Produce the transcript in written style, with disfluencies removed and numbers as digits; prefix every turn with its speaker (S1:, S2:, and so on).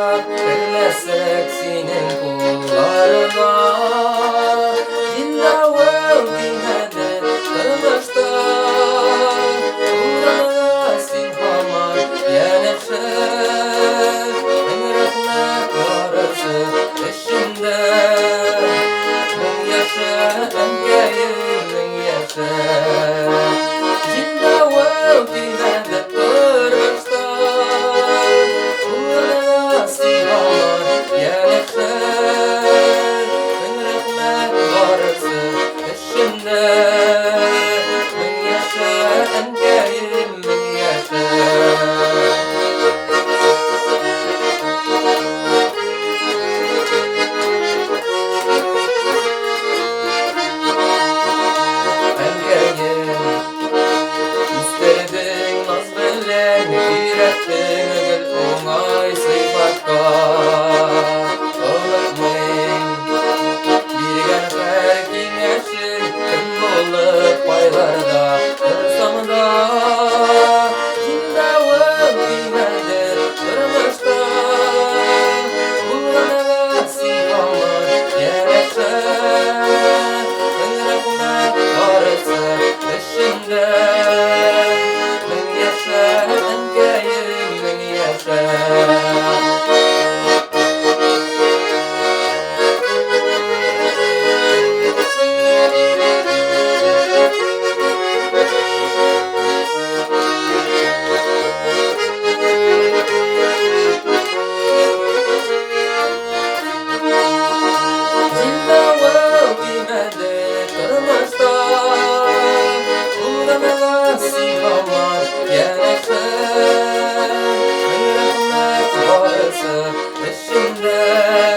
S1: Vermezsek senin kullarına Cindavul dinede kırmışta Uğrana sin hamar yenekşer En rahmet varısı eşinde Min yaşa engeyim min yaşa Cindavul dinede kırmışta Uğrana sin hamar yenekşer En rahmet varısı eşinde Min yaşa engeyim min yaşa İsterdin naz bilen Ürettin gül oңай sıfatка Unutmayın Bilgen her kengешin Kim bolup baylarda Kırsamda Cindavul dinede kırmışta Uğrana sin hamar yenekşer En rahmet varısı eşinde Min yaşa engeyim min yaşa Cindavul dinede kırmışta Uğrana sin hamar yenekşer En rahmet varısı eşinde